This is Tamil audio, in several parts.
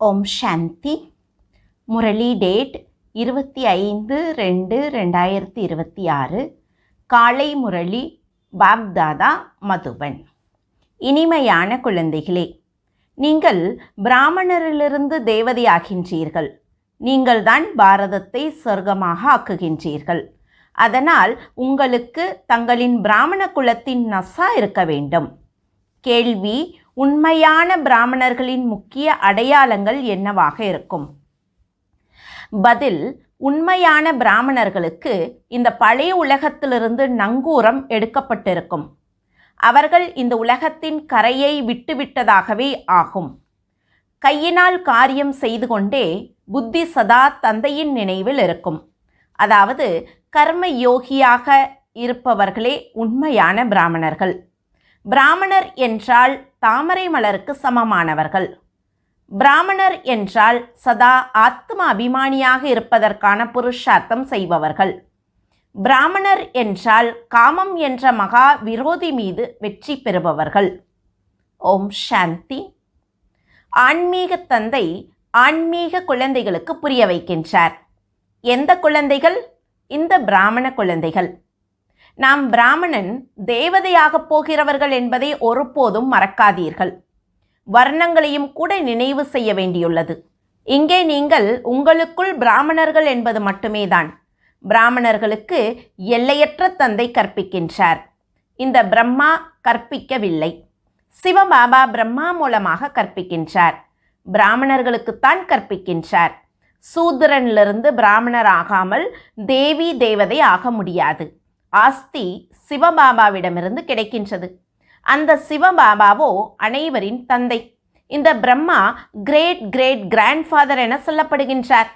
ஓம் சாந்தி. முரளி டேட் 25/2/2026. காலை முரளி பாப்தாதா மதுபன். இனிமையான குழந்தைகளே, நீங்கள் பிராமணரிலிருந்து தேவதையாகின்றீர்கள். நீங்கள்தான் பாரதத்தை சொர்க்கமாக ஆக்குகின்றீர்கள். அதனால் உங்களுக்கு தங்களின் பிராமண குலத்தின் நசா இருக்க வேண்டும். கேள்வி: உண்மையான பிராமணர்களின் முக்கிய அடையாளங்கள் என்னவாக இருக்கும்? பதில்: உண்மையான பிராமணர்களுக்கு இந்த பழைய உலகத்திலிருந்து நங்கூரம் எடுக்கப்பட்டிருக்கும். அவர்கள் இந்த உலகத்தின் கரையை விட்டுவிட்டதாகவே ஆகும். கையினால் காரியம் செய்து கொண்டே புத்தி சதா தந்தையின் நினைவில் இருக்கும். அதாவது கர்ம யோகியாக இருப்பவர்களே உண்மையான பிராமணர்கள். பிராமணர் என்றால் தாமரை மலருக்கு சமமானவர்கள். பிராமணர் என்றால் சதா ஆத்ம அபிமானியாக இருப்பதற்கான புருஷார்த்தம் செய்பவர்கள். பிராமணர் என்றால் காமம் என்ற மகா விரோதி மீது வெற்றி பெறுபவர்கள். ஓம் சாந்தி. ஆன்மீக தந்தை ஆன்மீக குழந்தைகளுக்கு புரிய வைக்கின்றார். எந்த குழந்தைகள்? இந்த பிராமண குழந்தைகள். நாம் பிராமணன் தேவதையாகப் போகிறவர்கள் என்பதை ஒருபோதும் மறக்காதீர்கள். வர்ணங்களையும் கூட நினைவு செய்ய வேண்டியுள்ளது. இங்கே நீங்கள் உங்களுக்குள் பிராமணர்கள் என்பது மட்டுமே தான். பிராமணர்களுக்கு எல்லையற்ற தந்தை கற்பிக்கின்றார். இந்த பிரம்மா கற்பிக்கவில்லை. சிவபாபா பிரம்மா மூலமாக கற்பிக்கின்றார். பிராமணர்களுக்குத்தான் கற்பிக்கின்றார். சூத்திரனிலிருந்து பிராமணர் ஆகாமல் தேவி தேவதை ஆக முடியாது. ஆஸ்தி சிவபாபாவிடமிருந்து கிடைக்கின்றது. அந்த சிவபாபாவோ அனைவரின் தந்தை. இந்த பிரம்மா கிரேட் கிரேட் கிராண்ட்ஃபாதர் என சொல்லப்படுகின்றார்.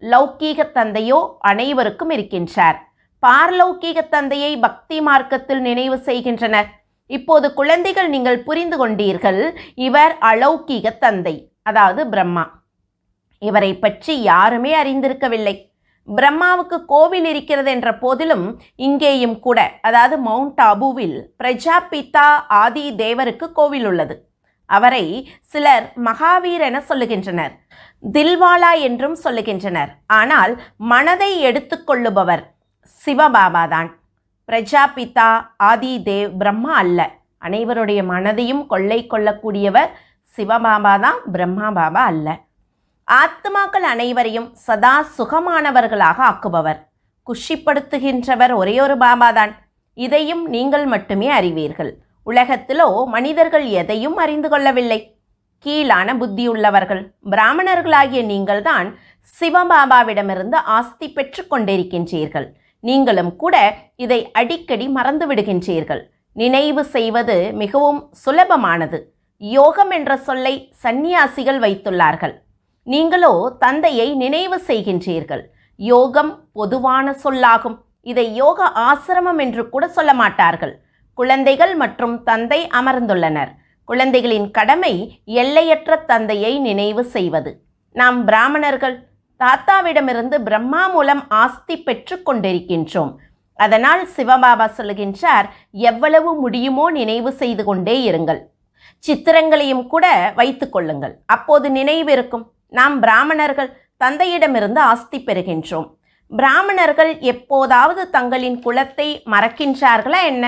லௌகீக தந்தையோ அனைவருக்கும் இருக்கின்றார். பார்லௌகீக தந்தையை பக்தி மார்க்கத்தில் நினைவு செய்கின்றனர். இப்போது குழந்தைகள், நீங்கள் புரிந்து கொண்டீர்கள். இவர் அலௌகீக தந்தை, அதாவது பிரம்மா. இவரை பற்றி யாருமே அறிந்திருக்கவில்லை. பிரம்மாவுக்கு கோவில் இருக்கிறது என்ற போதிலும் இங்கேயும் கூட, அதாவது மவுண்ட் ஆபுவில் பிரஜாபிதா ஆதி தேவருக்கு கோவில் உள்ளது. அவரை சிலர் மகாவீர் என சொல்லுகின்றனர், தில்வாலா என்றும் சொல்லுகின்றனர். ஆனால் மனதை எடுத்துக்கொள்ளுபவர் சிவபாபாதான். பிரஜாபிதா ஆதி தேவ் பிரம்மா அல்ல. அனைவருடைய மனதையும் கொள்ளை கொள்ளக்கூடியவர் சிவபாபா தான், பிரம்மா பாபா அல்ல. ஆத்மாக்கள் அனைவரையும் சதா சுகமானவர்களாக ஆக்குபவர், குஷிப்படுத்துகின்றவர் ஒரே ஒரு பாபாதான். இதையும் நீங்கள் மட்டுமே அறிவீர்கள். உலகத்திலோ மனிதர்கள் எதையும் அறிந்து கொள்ளவில்லை. கீழான புத்தியுள்ளவர்கள் பிராமணர்களாகிய நீங்கள்தான் சிவபாபாவிடமிருந்து ஆஸ்தி பெற்று கொண்டிருக்கின்றீர்கள். நீங்களும் கூட இதை அடிக்கடி மறந்து விடுகின்றீர்கள். நினைவு செய்வது மிகவும் சுலபமானது. யோகம் என்ற சொல்லை சந்நியாசிகள் வைத்துள்ளார்கள். நீங்களோ தந்தையை நினைவு செய்கின்றீர்கள். யோகம் பொதுவான சொல்லாகும். இதை யோக ஆசிரமம் என்று கூட சொல்ல மாட்டார்கள். குழந்தைகள் மற்றும் தந்தை அமர்ந்துள்ளனர். குழந்தைகளின் கடமை எல்லையற்ற தந்தையை நினைவு செய்வது. நாம் பிராமணர்கள் தாத்தாவிடமிருந்து பிரம்மா மூலம் ஆஸ்தி பெற்று கொண்டிருக்கின்றோம். அதனால் சிவபாபா சொல்லுகின்றார், எவ்வளவு முடியுமோ நினைவு செய்து கொண்டே இருங்கள். சித்திரங்களையும் கூட வைத்து கொள்ளுங்கள். அப்போது நினைவு இருக்கும். நாம் பிராமணர்கள் தந்தையிடமிருந்து ஆஸ்தி பெறுகின்றோம். பிராமணர்கள் எப்போதாவது தங்களின் குலத்தை மறக்கின்றார்களா என்ன?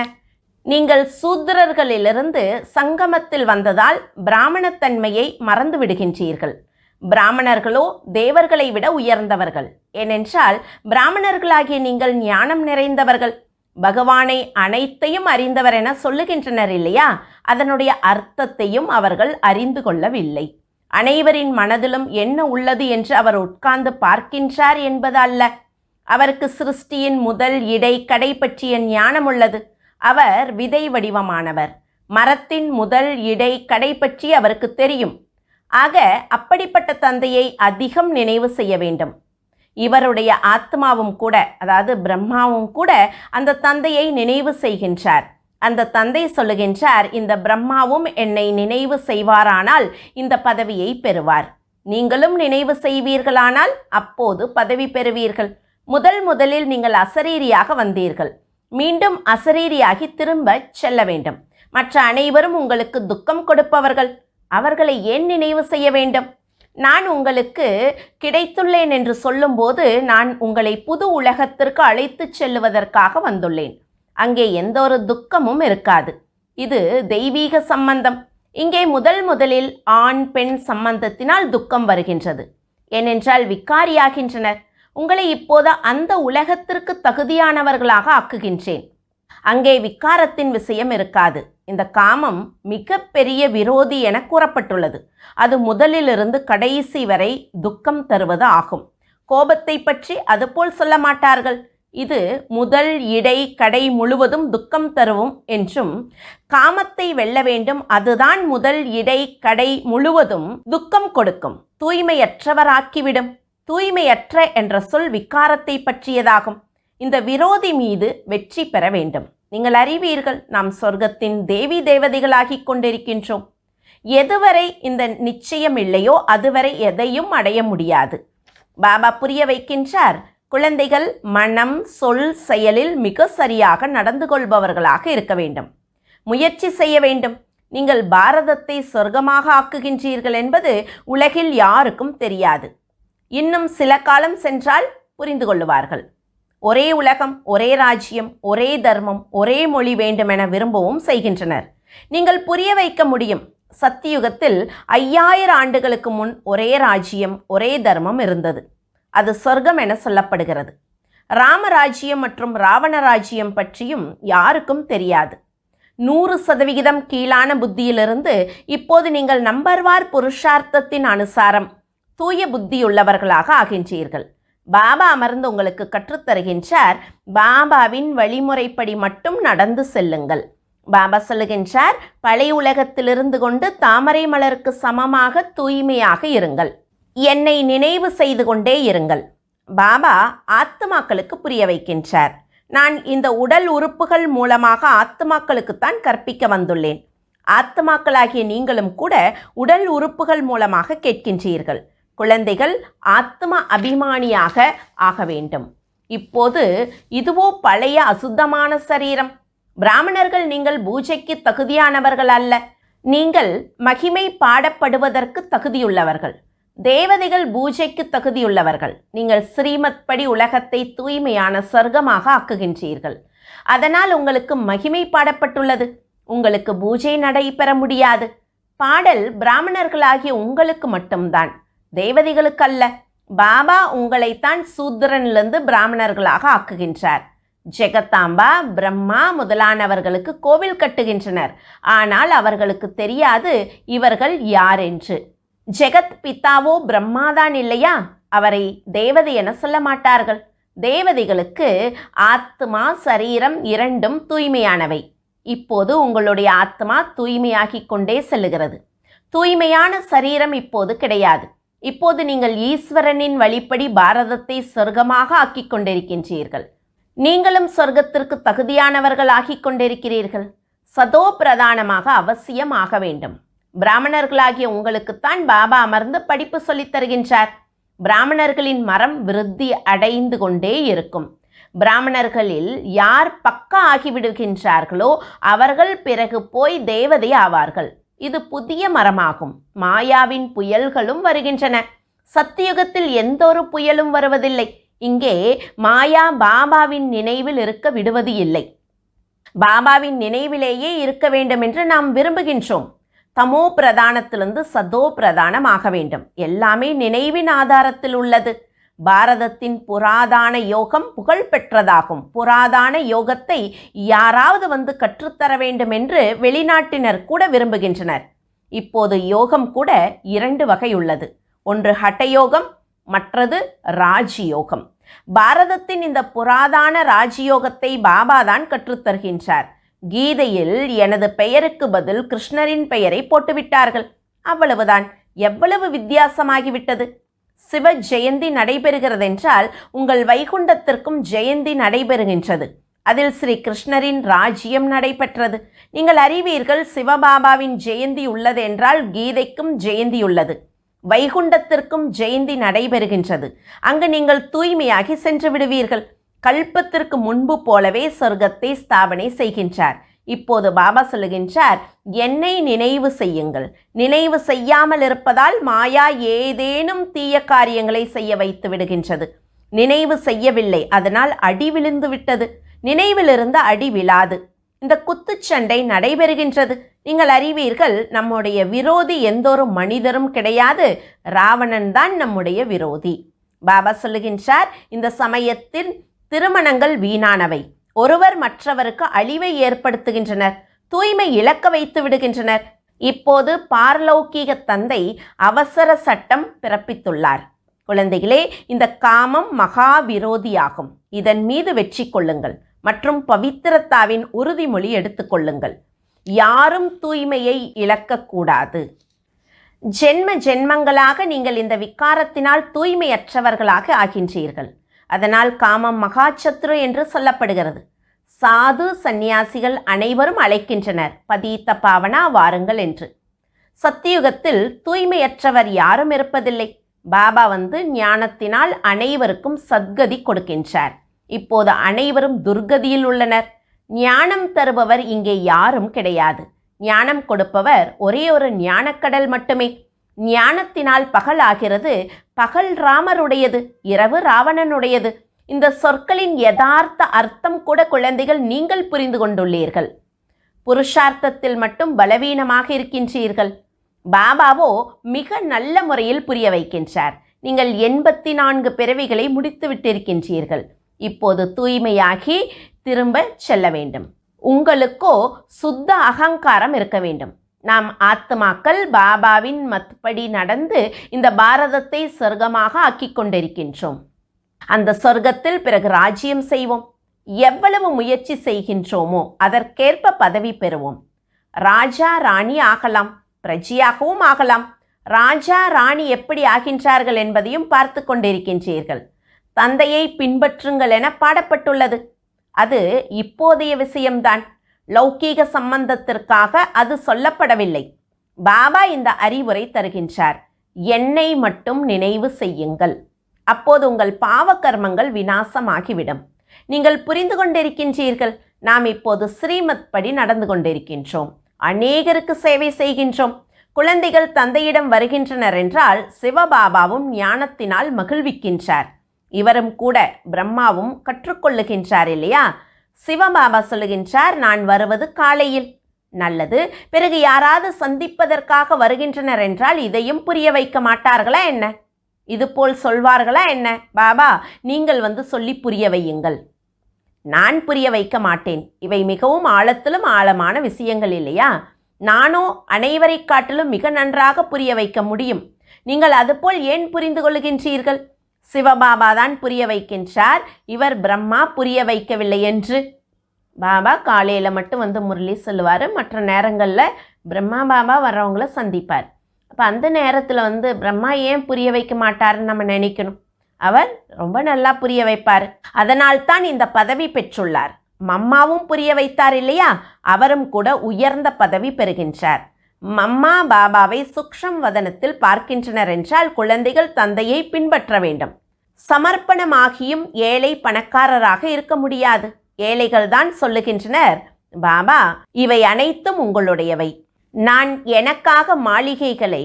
நீங்கள் சூத்திரர்களிலிருந்து சங்கமத்தில் வந்ததால் பிராமணத்தன்மையை மறந்து விடுகின்றீர்கள். பிராமணர்களோ தேவர்களை விட உயர்ந்தவர்கள். ஏனென்றால் பிராமணர்களாகிய நீங்கள் ஞானம் நிறைந்தவர்கள். பகவானை அனைத்தையும் அறிந்தவர் என சொல்லுகின்றனர் இல்லையா? அதனுடைய அர்த்தத்தையும் அவர்கள் அறிந்து கொள்ளவில்லை. அனைவரின் மனதிலும் என்ன உள்ளது என்று அவர் உட்கார்ந்து பார்க்கின்றார் என்பது அல்ல. அவருக்கு சிருஷ்டியின் முதல் இடை கடை பற்றிய ஞானம் உள்ளது. அவர் விதை வடிவமானவர். மரத்தின் முதல் இடை கடை பற்றி அவருக்கு தெரியும். ஆக அப்படிப்பட்ட தந்தையை அதிகம் நினைவு செய்ய வேண்டும். இவருடைய ஆத்மாவும் கூட, அதாவது பிரம்மாவும் கூட அந்த தந்தையை நினைவு செய்கின்றார். அந்த தந்தை சொல்லுகின்றார், இந்த பிரம்மாவும் என்னை நினைவு செய்வாரானால் இந்த பதவியை பெறுவார். நீங்களும் நினைவு செய்வீர்களானால் அப்போது பதவி பெறுவீர்கள். முதலில் நீங்கள் அசரீரியாக வந்தீர்கள். மீண்டும் அசரீரியாகி திரும்ப செல்ல வேண்டும். மற்ற அனைவரும் உங்களுக்கு துக்கம் கொடுப்பவர்கள். அவர்களை ஏன் நினைவு செய்ய வேண்டும்? நான் உங்களுக்கு கிடைத்துள்ளேன் என்று சொல்லும்போது நான் உங்களை புது உலகத்திற்கு அழைத்துச் செல்லுவதற்காக வந்துள்ளேன். அங்கே எந்த ஒரு துக்கமும் இருக்காது. இது தெய்வீக சம்பந்தம். இங்கே முதலில் ஆண் பெண் சம்பந்தத்தினால் துக்கம் வருகின்றது. ஏனென்றால் விகாரியாகின்றனர். உங்களை இப்போது அந்த உலகத்திற்கு தகுதியானவர்களாக ஆக்குகின்றேன். அங்கே விகாரத்தின் விஷயம் இருக்காது. இந்த காமம் மிக பெரிய விரோதி என கூறப்பட்டுள்ளது. அது முதலிலிருந்து கடைசி வரை துக்கம் தருவது ஆகும். கோபத்தை பற்றி அதுபோல் சொல்ல மாட்டார்கள். இது முதல் இடை கடை முழுவதும் துக்கம் தருவும் என்றும், காமத்தை வெல்ல வேண்டும், அதுதான் முதல் இடை கடை முழுவதும் துக்கம் கொடுக்கும், தூய்மையற்றவராக்கிவிடும். தூய்மையற்ற என்ற சொல் விகாரத்தை பற்றியதாகும். இந்த விரோதி மீது வெற்றி பெற வேண்டும். நீங்கள் அறிவீர்கள், நாம் சொர்க்கத்தின் தேவி தேவதைகளாகிக் கொண்டிருக்கின்றோம். எதுவரை இந்த நிச்சயம் இல்லையோ அதுவரை எதையும் அடைய முடியாது. பாபா புரிய வைக்கின்றார், குழந்தைகள் மனம் சொல் செயலில் மிக சரியாக நடந்து கொள்பவர்களாக இருக்க வேண்டும். முயற்சி செய்ய வேண்டும். நீங்கள் பாரதத்தை சொர்க்கமாக ஆக்குகின்றீர்கள் என்பது உலகில் யாருக்கும் தெரியாது. இன்னும் சில காலம் சென்றால் புரிந்து கொள்ளுவார்கள். ஒரே உலகம், ஒரே ராஜ்யம், ஒரே தர்மம், ஒரே மொழி வேண்டுமென விரும்பவும் செய்கின்றனர். நீங்கள் புரிய வைக்க முடியும். சத்தியுகத்தில் 5000 ஆண்டுகளுக்கு முன் ஒரே ராஜ்யம், ஒரே தர்மம் இருந்தது. அது சொர்க்கம் என சொல்லப்படுகிறது. ராமராஜ்யம் மற்றும் ராவண ராஜ்யம் பற்றியும் யாருக்கும் தெரியாது. 100% கீழான புத்தியிலிருந்து இப்போது நீங்கள் நம்பர்வார் புருஷார்த்தத்தின் அனுசாரம் தூய புத்தியுள்ளவர்களாக ஆகின்றீர்கள். பாபா அமர்ந்து உங்களுக்கு கற்றுத்தருகின்றார். பாபாவின் வழிமுறைப்படி மட்டும் நடந்து செல்லுங்கள். பாபா சொல்லுகின்றார், பழைய உலகத்திலிருந்து கொண்டு தாமரை மலருக்கு சமமாக தூய்மையாக இருங்கள். என்னை நினைவு செய்து கொண்டே இருங்கள். பாபா ஆத்மாக்களுக்கு புரிய வைக்கின்றார். நான் இந்த உடல் உறுப்புகள் மூலமாக ஆத்மாக்களுக்குத்தான் கற்பிக்க வந்துள்ளேன். ஆத்மாக்களாகிய நீங்களும் கூட உடல் உறுப்புகள் மூலமாக கேட்கின்றீர்கள். குழந்தைகள் ஆத்ம அபிமானியாக ஆக வேண்டும். இப்போது இதுவோ பழைய அசுத்தமான சரீரம். பிராமணர்கள் நீங்கள் பூஜைக்கு தகுதியானவர்கள் அல்ல. நீங்கள் மகிமை பாடப்படுவதற்கு தகுதியுள்ளவர்கள். தேவதைகள் பூஜைக்கு தகுதியுள்ளவர்கள். நீங்கள் ஸ்ரீமத் படி உலகத்தை தூய்மையான சொர்க்கமாக ஆக்குகின்றீர்கள். அதனால் உங்களுக்கு மகிமை பாடப்பட்டுள்ளது. உங்களுக்கு பூஜை நடைபெற முடியாது. பாடல் பிராமணர்களாகிய உங்களுக்கு மட்டும்தான், தேவதைகளுக்கு அல்ல. பாபா உங்களைத்தான் சூத்திரனிலிருந்து பிராமணர்களாக ஆக்குகின்றார். ஜெகத்தாம்பா, பிரம்மா முதலானவர்களுக்கு கோவில் கட்டுகின்றனர். ஆனால் அவர்களுக்கு தெரியாது இவர்கள் யார் என்று. ஜெகத் பிதாவோ பிரம்மாதான் இல்லையா? அவரை தேவதை என சொல்ல மாட்டார்கள். தேவதைகளுக்கு ஆத்மா சரீரம் இரண்டும் தூய்மையானவை. இப்போது உங்களுடைய ஆத்மா தூய்மையாகிக் கொண்டே செல்லுகிறது. தூய்மையான சரீரம் இப்போது கிடையாது. இப்போது நீங்கள் ஈஸ்வரனின் வழிப்படி பாரதத்தை சொர்க்கமாக ஆக்கிக் கொண்டிருக்கின்றீர்கள். நீங்களும் சொர்க்கத்திற்கு தகுதியானவர்கள் ஆகிக் கொண்டிருக்கிறீர்கள். சதோ பிரதானமாக அவசியம் ஆக வேண்டும். பிராமணர்களாகிய உங்களுக்குத்தான் பாபா அமர்ந்து படிப்பு சொல்லித் தருகின்றார். பிராமணர்களின் மரம் விருத்தி அடைந்து கொண்டே இருக்கும். பிராமணர்களில் யார் பக்கா ஆகிவிடுகின்றார்களோ அவர்கள் பிறகு போய் தேவதை ஆவார்கள். இது புதிய மரமாகும். மாயாவின் புயல்களும் வருகின்றன. சத்தியுகத்தில் எந்த ஒரு புயலும் வருவதில்லை. இங்கே மாயா பாபாவின் நினைவில் இருக்க விடுவது இல்லை. பாபாவின் நினைவிலேயே இருக்க வேண்டும் என்று நாம் விரும்புகின்றோம். தமோ பிரதானத்திலிருந்து சதோ பிரதானமாக வேண்டும். எல்லாமே நினைவின் ஆதாரத்தில் உள்ளது. பாரதத்தின் புராதான யோகம் புகழ் பெற்றதாகும். புராதான யோகத்தை யாராவது வந்து கற்றுத்தர வேண்டும் என்று வெளிநாட்டினர் கூட விரும்புகின்றனர். இப்போது யோகம் கூட 2 வகை உள்ளது. ஒன்று ஹட்டயோகம், மற்றது ராஜயோகம். பாரதத்தின் இந்த புராதான ராஜயோகத்தை பாபாதான் கற்றுத்தருகின்றார். கீதையில் எனது பெயருக்கு பதில் கிருஷ்ணரின் பெயரை போட்டுவிட்டார்கள். அவ்வளவுதான். எவ்வளவு வித்தியாசமாகிவிட்டது. சிவ ஜெயந்தி நடைபெறுகிறதென்றால் உங்கள் வைகுண்டத்திற்கும் ஜெயந்தி நடைபெறுகின்றது. அதில் ஸ்ரீ கிருஷ்ணரின் ராஜ்யம் நடைபெற்றது. நீங்கள் அறிவீர்கள், சிவபாபாவின் ஜெயந்தி உள்ளது என்றால் கீதைக்கும் ஜெயந்தி உள்ளது. வைகுண்டத்திற்கும் ஜெயந்தி நடைபெறுகின்றது. அங்கு நீங்கள் தூய்மையாகி சென்று விடுவீர்கள். கல்பத்திற்கு முன்பு போலவே சொர்க்கத்தை ஸ்தாபனை செய்கின்றார். இப்போது பாபா சொல்லுகின்றார், என்னை நினைவு செய்யுங்கள். நினைவு செய்யாமல் இருப்பதால் மாயா ஏதேனும் தீய காரியங்களை செய்ய வைத்து விடுகின்றது. நினைவு செய்யவில்லை, அதனால் அடி விழுந்து விட்டது. நினைவிலிருந்து அடி விழாது. இந்த குத்துச்சண்டை நடைபெறுகின்றது. நீங்கள் அறிவீர்கள், நம்முடைய விரோதி எந்தொரு மனிதரும் கிடையாது, ராவணன் தான் நம்முடைய விரோதி. பாபா சொல்லுகின்றார், இந்த சமயத்தில் திருமணங்கள் வீணானவை. ஒருவர் மற்றவருக்கு அழிவை ஏற்படுத்துகின்றனர், தூய்மை இழக்க வைத்து விடுகின்றனர். இப்போது பார்லௌகீக தந்தை அவசர சட்டம் பிறப்பித்துள்ளார். குழந்தைகளே, இந்த காமம் மகா விரோதியாகும். இதன் மீது வெற்றி கொள்ளுங்கள் மற்றும் பவித்திரத்தாவின் உறுதிமொழி எடுத்துக்கொள்ளுங்கள். யாரும் தூய்மையை இழக்கக்கூடாது. ஜென்ம ஜென்மங்களாக நீங்கள் இந்த விகாரத்தினால் தூய்மையற்றவர்களாக ஆகின்றீர்கள். அதனால் காமம் மகாசத்ரு என்று சொல்லப்படுகிறது. சாது சந்நியாசிகள் அனைவரும் அழைக்கின்றனர், பதீத்த பாவனா வாருங்கள் என்று. சத்தியுகத்தில் தூய்மையற்றவர் யாரும் இருப்பதில்லை. பாபா வந்து ஞானத்தினால் அனைவருக்கும் சத்கதி கொடுக்கின்றார். இப்போது அனைவரும் துர்கதியில் உள்ளனர். ஞானம் தருபவர் இங்கே யாரும் கிடையாது. ஞானம் கொடுப்பவர் ஒரே ஒரு ஞானக்கடல் மட்டுமே. ஞானத்தினால் பகல் ஆகிறது. பகல் ராமருடையது, இரவு ராவணனுடையது. இந்த சொற்களின் யதார்த்த அர்த்தம் கூட குழந்தைகள் நீங்கள் புரிந்து கொண்டுள்ளீர்கள். புருஷார்த்தத்தில் மட்டும் பலவீனமாக இருக்கின்றீர்கள். பாபாவோ மிக நல்ல முறையில் புரிய வைக்கின்றார். நீங்கள் 84 பிறவிகளை முடித்து விட்டிருக்கின்றீர்கள். இப்போது தூய்மையாகி திரும்ப செல்ல வேண்டும். உங்களுக்கோ சுத்த அகங்காரம் இருக்க வேண்டும். நாம் ஆத்மாக்கள் பாபாவின் மத்படி நடந்து இந்த பாரதத்தை சொர்க்கமாக ஆக்கி கொண்டிருக்கின்றோம். அந்த சொர்க்கத்தில் பிறகு ராஜ்யம் செய்வோம். எவ்வளவு முயற்சி செய்கின்றோமோ அதற்கேற்ப பதவி பெறுவோம். ராஜா ராணி ஆகலாம், பிரஜையாகவும் ஆகலாம். ராஜா ராணி எப்படி ஆகின்றார்கள் என்பதையும் பார்த்து கொண்டிருக்கின்றீர்கள். தந்தையை பின்பற்றுங்கள் என பாடப்பட்டுள்ளது. அது இப்போதைய விஷயம்தான். லௌகீக சம்பந்தத்திற்காக அது சொல்லப்படவில்லை. பாபா இந்த அறிவுரை தருகின்றார், என்னை மட்டும் நினைவு செய்யுங்கள். அப்போது உங்கள் பாவ கர்மங்கள் விநாசமாகிவிடும். நீங்கள் புரிந்து கொண்டிருக்கின்றீர்கள், நாம் இப்போது ஸ்ரீமத் படி நடந்து கொண்டிருக்கின்றோம். அநேகருக்கு சேவை செய்கின்றோம். குழந்தைகள் தந்தையிடம் வருகின்றனர் என்றால் சிவபாபாவும் ஞானத்தினால் மகிழ்விக்கின்றார். இவரும் கூட பிரம்மாவும் கற்றுக்கொள்ளுகின்றார் இல்லையா? சிவபாபா சொல்லுகின்றார், நான் வருவது காலையில். நல்லது. பிறகு யாராவது சந்திப்பதற்காக வருகின்றனர் என்றால் இதையும் புரிய வைக்க மாட்டார்களா என்ன? இதுபோல் சொல்வார்களா என்ன? பாபா, நீங்கள் வந்து சொல்லி புரிய வையுங்கள். நான் புரிய வைக்க மாட்டேன். இவை மிகவும் ஆழத்திலும் ஆழமான விஷயங்கள் இல்லையா? நானோ அனைவரை காட்டிலும் மிக நன்றாக புரிய வைக்க முடியும். நீங்கள் அதுபோல் ஏன் புரிந்து கொள்கின்றீர்கள்? சிவபாபா தான் புரிய வைக்கின்றார், இவர் பிரம்மா புரிய வைக்கவில்லை என்று. பாபா காலையில் மட்டும் வந்து முரளி சொல்லுவார், மற்ற நேரங்களில் பிரம்மா பாபா வர்றவங்கள சந்திப்பார். அப்போ அந்த நேரத்தில் வந்து பிரம்மா ஏன் புரிய வைக்க மாட்டார்னு நம்ம நினைக்கணும். அவர் ரொம்ப நல்லா புரிய வைப்பார். அதனால்தான் இந்த பதவி பெற்றுள்ளார். மம்மாவும் புரிய வைத்தார் இல்லையா? அவரும் கூட உயர்ந்த பதவி பெறுகின்றார். மம்மா பாபாவை சூக்ஷ்ம வதனத்தில் பார்க்கின்றனர் என்றால் குழந்தைகள் தந்தையை பின்பற்ற வேண்டும். சமர்ப்பணமாகியும் ஏழை பணக்காரராக இருக்க முடியாது. ஏழைகள் தான் சொல்லுகின்றனர், பாபா இவை அனைத்தும் உங்களுடையவை. நான் எனக்காக மாளிகைகளை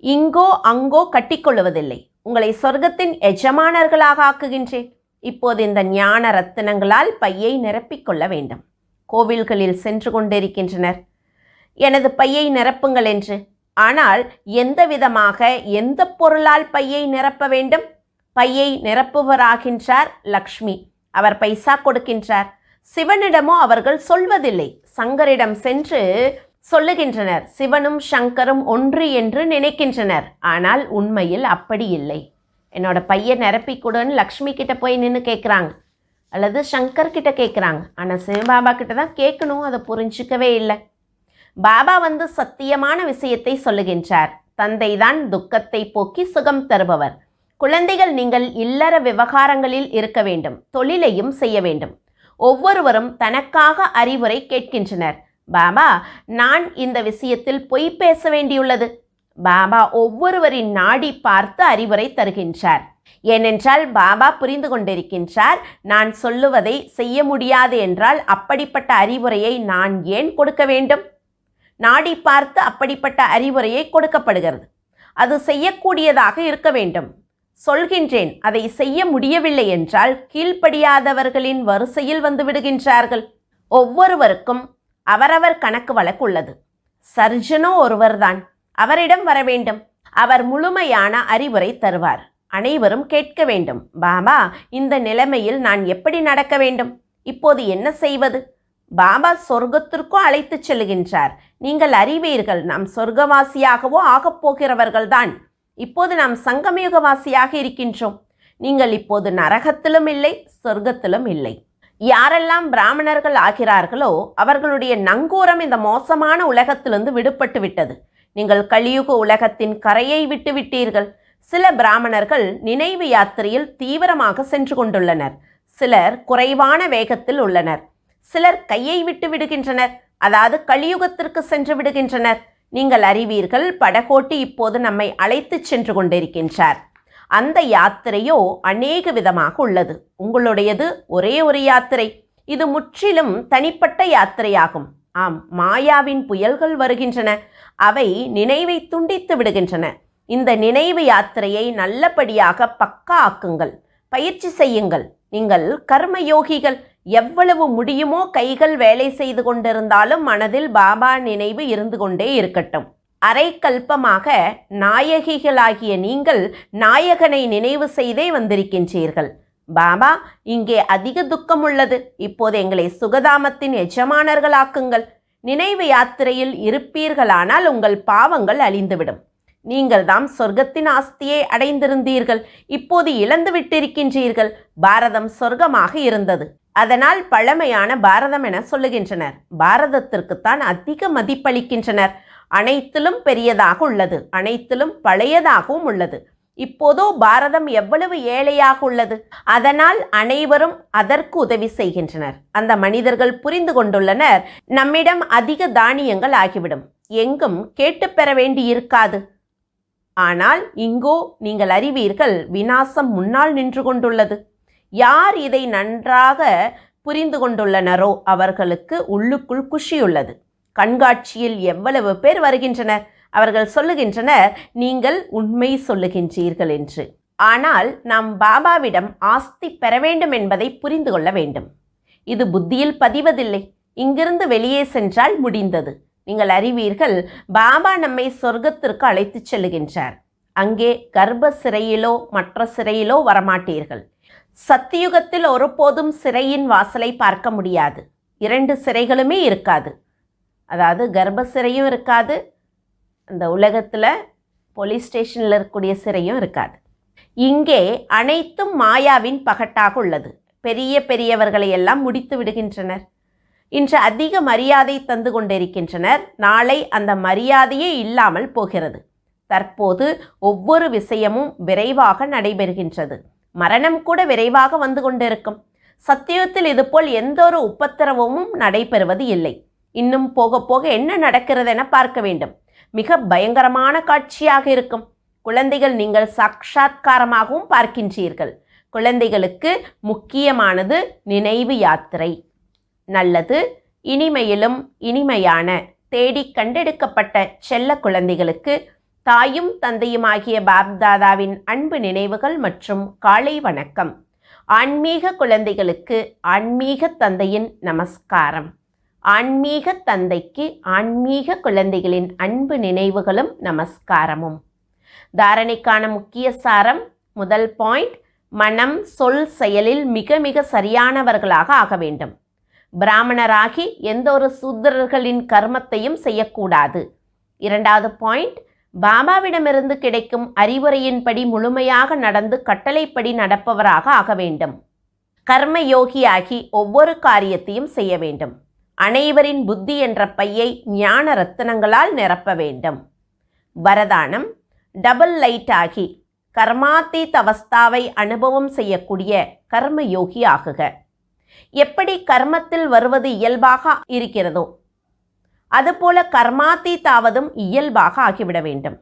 இங்கோ அங்கோ கட்டிக்கொள்வதில்லை. உங்களை சொர்க்கத்தின் எஜமானர்களாக ஆக்குகின்றேன். இப்போது இந்த ஞான ரத்தினங்களால் பையை நிரப்பிக்கொள்ள வேண்டும். கோவில்களில் சென்று கொண்டிருக்கின்றனர், எனது பையை நிரப்புங்கள் என்று. ஆனால் எந்த விதமாக, எந்த பொருளால் பையை நிரப்ப வேண்டும்? பையை நிரப்புவராகின்றார் லக்ஷ்மி. அவர் பைசா கொடுக்கின்றார். சிவனிடமோ அவர்கள் சொல்வதில்லை. சங்கரிடம் சென்று சொல்லுகின்றனர். சிவனும் சங்கரும் ஒன்று என்று நினைக்கின்றனர். ஆனால் உண்மையில் அப்படி இல்லை. என்னோட பையை நிரப்பிக்கூடன்னு லக்ஷ்மி கிட்ட போய் நின்று கேட்குறாங்க, அல்லது சங்கர் கிட்ட கேட்குறாங்க. ஆனால் சிவபாபா கிட்ட தான் கேட்கணும். அதை புரிஞ்சிக்கவே இல்லை. பாபா வந்து சத்தியமான விஷயத்தை சொல்லுகின்றார். தந்தை தான் துக்கத்தை போக்கி சுகம் தருபவர். குழந்தைகள், நீங்கள் இல்லற விவகாரங்களில் இருக்க வேண்டும், தொழிலையும் செய்ய வேண்டும். ஒவ்வொருவரும் தனக்காக அறிவுரை கேட்கின்றனர். பாபா, நான் இந்த விஷயத்தில் பொய் பேச வேண்டியுள்ளது. பாபா ஒவ்வொருவரின் நாடி பார்த்து அறிவுரை தருகின்றார். ஏனென்றால் பாபா புரிந்து கொண்டிருக்கின்றார், நான் சொல்லுவதை செய்ய முடியாது என்றால் அப்படிப்பட்ட அறிவுரையை நான் ஏன் கொடுக்க வேண்டும்? நாடி பார்த்து அப்படிப்பட்ட அறிவுரையை கொடுக்கப்படுகிறது. அது செய்யக்கூடியதாக இருக்க வேண்டும். சொல்கின்றேன், அதை செய்ய முடியவில்லை என்றால் கீழ்ப்படியாதவர்களின் வரிசையில் வந்து விடுகின்றார்கள். ஒவ்வொருவருக்கும் அவரவர் கணக்கு வழக்கு உள்ளது. சர்ஜனோ ஒருவர்தான், அவரிடம் வர வேண்டும். அவர் முழுமையான அறிவுரை தருவார். அனைவரும் கேட்க வேண்டும், பாபா இந்த நிலைமையில் நான் எப்படி நடக்க வேண்டும், இப்போது என்ன செய்வது? பாபா சொர்க்கத்திற்கும் அழைத்து செல்கின்றார். நீங்கள் அறிவீர்கள், நாம் சொர்க்கவாசியாகவோ ஆகப் போகிறவர்கள்தான். இப்போது நாம் சங்கமயுகவாசியாக இருக்கின்றோம். நீங்கள் இப்போது நரகத்திலும் இல்லை, சொர்க்கத்திலும் இல்லை. யாரெல்லாம் பிராமணர்கள் ஆகிறார்களோ அவர்களுடைய நங்கூரம் இந்த மோசமான உலகத்திலிருந்து விடுபட்டு விட்டது. நீங்கள் கலியுக உலகத்தின் கரையை விட்டு விட்டீர்கள். சில பிராமணர்கள் நினைவு யாத்திரையில் தீவிரமாக சென்று கொண்டுள்ளனர். சிலர் குறைவான வேகத்தில் உள்ளனர். சிலர் கையை விட்டு விடுகின்றனர், அதாவது கலியுகத்திற்கு சென்று விடுகின்றனர். நீங்கள் அறிவீர்கள், படகோட்டி இப்போது நம்மை அழைத்து சென்று கொண்டிருக்கின்றார். அந்த யாத்திரையோ அநேக விதமாக உள்ளது. உங்களுடையது ஒரே ஒரு யாத்திரை. இது முற்றிலும் தனிப்பட்ட யாத்திரையாகும். ஆம், மாயாவின் புயல்கள் வருகின்றன. அவை நினைவை துண்டித்து விடுகின்றன. இந்த நினைவு யாத்திரையை நல்லபடியாக பக்கா ஆக்குங்கள், பயிற்சி செய்யுங்கள். நீங்கள் கர்மயோகிகள். எவ்வளவு முடியுமோ கைகள் வேலை செய்து கொண்டிருந்தாலும் மனதில் பாபா நினைவு இருந்து கொண்டே இருக்கட்டும். அரை கல்பமாக நாயகிகளாகிய நீங்கள் நாயகனை நினைவு செய்தே வந்திருக்கின்றீர்கள். பாபா, இங்கே அதிக துக்கம் உள்ளது, இப்போது எங்களை சுகதாமத்தின் எஜமானர்களாக்குங்கள். நினைவு யாத்திரையில் இருப்பீர்களானால் உங்கள் பாவங்கள் அழிந்துவிடும். நீங்கள் தாம் சொர்க்கத்தின் ஆஸ்தியை அடைந்திருந்தீர்கள், இப்போது இழந்து விட்டிருக்கின்றீர்கள். பாரதம் சொர்க்கமாக இருந்தது, அதனால் பழமையான பாரதம் என சொல்லுகின்றனர். பாரதத்திற்குத்தான் அதிக மதிப்பளிக்கின்றனர். அனைத்திலும் பெரியதாக உள்ளது, அனைத்திலும் பழையதாகவும் உள்ளது. இப்போதோ பாரதம் எவ்வளவு ஏழையாக உள்ளது. அதனால் அனைவரும் அதற்கு உதவி செய்கின்றனர். அந்த மனிதர்கள் புரிந்து கொண்டுள்ளனர், நம்மிடம் அதிக தானியங்கள் ஆகிவிடும், எங்கும் கேட்டு பெற வேண்டி இருக்காது. ஆனால் இங்கோ நீங்கள் அறிவீர்கள், விநாசம் முன்னால் நின்று கொண்டுள்ளது. யார் இதை நன்றாக புரிந்து கொண்டுள்ளனரோ அவர்களுக்கு உள்ளுக்குள் குஷியுள்ளது. கண்காட்சியில் எவ்வளவு பேர் வருகின்றனர். அவர்கள் சொல்லுகின்றனர், நீங்கள் உண்மை சொல்லுகின்றீர்கள் என்று. ஆனால் நாம் பாபாவிடம் ஆஸ்தி பெற வேண்டும் என்பதை புரிந்து கொள்ள வேண்டும். இது புத்தியில் பதிவதில்லை. இங்கிருந்து வெளியே சென்றால் முடிந்தது. நீங்கள் அறிவீர்கள், பாபா நம்மை சொர்க்கத்திற்கு அழைத்து செல்லுகின்றார். அங்கே கர்ப்ப சிறையிலோ மற்ற சிறையிலோ வரமாட்டீர்கள். சத்தியுகத்தில் ஒருபோதும் சிறையின் வாசலை பார்க்க முடியாது. 2 சிறைகளுமே இருக்காது. அதாவது கர்ப்ப சிறையும் இருக்காது, அந்த உலகத்தில் போலீஸ் ஸ்டேஷனில் இருக்கக்கூடிய சிறையும் இருக்காது. இங்கே அனைத்தும் மாயாவின் பகட்டாக உள்ளது. பெரிய பெரியவர்களை எல்லாம் முடித்து விடுகின்றனர். இன்று அதிக மரியாதை தந்து கொண்டிருக்கின்றனர். நாளை அந்த மரியாதையே இல்லாமல் போகிறது. தற்போது ஒவ்வொரு விஷயமும் விரைவாக நடைபெறுகின்றது. மரணம் கூட விரைவாக வந்து கொண்டிருக்கும். சத்தியுகத்தில் இதுபோல் எந்த ஒரு உபத்திரவமும் நடைபெறுவது இல்லை. இன்னும் போக போக என்ன நடக்கிறது என பார்க்க வேண்டும். மிக பயங்கரமான காட்சியாக இருக்கும். குழந்தைகள், நீங்கள் சாட்சாத்காரமாகவும் பார்க்கின்றீர்கள். குழந்தைகளுக்கு முக்கியமானது நினைவு யாத்திரை. நல்லது, இனிமையிலும் இனிமையான தேடி கண்டெடுக்கப்பட்ட செல்ல குழந்தைகளுக்கு தாயும் தந்தையுமாகிய பாப்தாதாவின் அன்பு நினைவுகள் மற்றும் காலை வணக்கம். ஆன்மீக குழந்தைகளுக்கு ஆன்மீக தந்தையின் நமஸ்காரம். ஆன்மீக தந்தைக்கு ஆன்மீக குழந்தைகளின் அன்பு நினைவுகளும் நமஸ்காரமும். தாரணைக்கான முக்கிய சாரம். முதல் பாயிண்ட், மனம் சொல் செயலில் மிக மிக சரியானவர்களாக ஆக வேண்டும். பிராமணராகி எந்த ஒரு சூத்திரர்களின் கர்மத்தையும் செய்யக்கூடாது. இரண்டாவது பாயிண்ட், பாபாவிடமிருந்து கிடைக்கும் அறிவுரையின்படி முழுமையாக நடந்து கட்டளைப்படி நடப்பவராக ஆக வேண்டும். கர்மயோகியாகி ஒவ்வொரு காரியத்தையும் செய்ய வேண்டும். அனைவரின் புத்தி என்ற பையை ஞான ரத்தினங்களால் நிரப்ப வேண்டும். வரதானம், டபுள் லைட் ஆகி கர்மாத்தீத் அவஸ்தாவை அனுபவம் செய்யக்கூடிய கர்மயோகி ஆகுக. எப்படி கர்மத்தில் வருவது இயல்பாக இருக்கிறதோ அதுபோல கர்மாத்தீத்தாவதும் இயல்பாக ஆகிவிட வேண்டும்.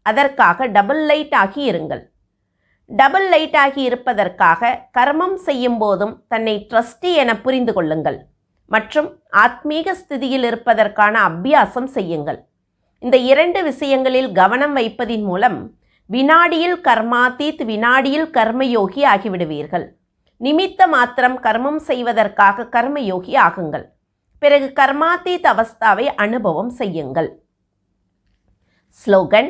அதற்காக டபுள் லைட் ஆகி இருங்கள். டபுள் லைட் ஆகி இருப்பதற்காக கர்மம் செய்யும் போதும் தன்னை ட்ரஸ்டி என புரிந்து கொள்ளுங்கள் மற்றும் ஆத்மீக ஸ்திதியில் இருப்பதற்கான அபியாசம் செய்யுங்கள். இந்த 2 விஷயங்களில் கவனம் வைப்பதின் மூலம் வினாடியில் கர்மாதீத், வினாடியில் கர்மயோகி ஆகிவிடுவீர்கள். நிமித்த மாத்திரம் கர்மம் செய்வதற்காக கர்மயோகி ஆகுங்கள். பிறகு கர்மாதீத் அவஸ்தாவை அனுபவம் செய்யுங்கள். ஸ்லோகன்: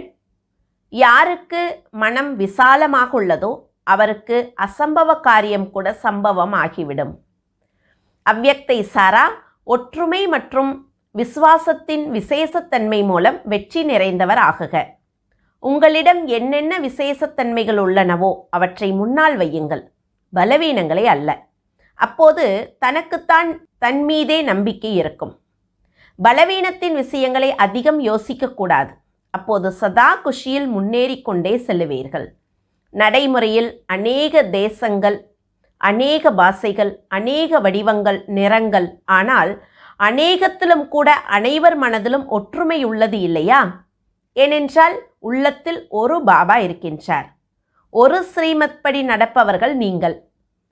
யாருக்கு மனம் விசாலமாக உள்ளதோ அவருக்கு அசம்பவ காரியம் கூட சம்பவம் ஆகிவிடும். அவ்யக்தை சாரா ஒற்றுமை மற்றும் விசுவாசத்தின் விசேஷத்தன்மை மூலம் வெற்றி நிறைந்தவர் ஆகுக. உங்களிடம் என்னென்ன விசேஷத்தன்மைகள் உள்ளனவோ அவற்றை முன்னால் வையுங்கள், பலவீனங்களை அல்ல. அப்போது தனக்குத்தான் தன் மீதே நம்பிக்கை இருக்கும். பலவீனத்தின் விஷயங்களை அதிகம் யோசிக்கக்கூடாது. அப்போது சதா குஷியில் முன்னேறி கொண்டே செல்லுவீர்கள். நடைமுறையில் அநேக தேசங்கள், அநேக பாஷைகள், அநேக வடிவங்கள், நிறங்கள், ஆனால் அநேகத்திலும் கூட அனைவர் மனதிலும் ஒற்றுமை உள்ளது இல்லையா? ஏனென்றால் உள்ளத்தில் ஒரு பாபா இருக்கின்றார். ஒரு ஸ்ரீமத் படி நடப்பவர்கள் நீங்கள்.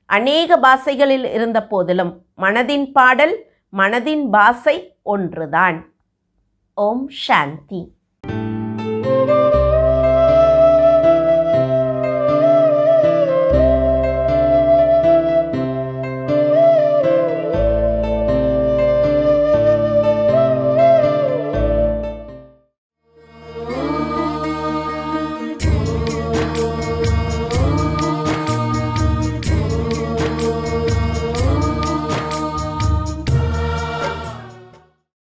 அநேக பாஷைகளில் இருந்த போதிலும் மனதின் பாடல், மனதின் பாஷை ஒன்றுதான். ஓம் சாந்தி.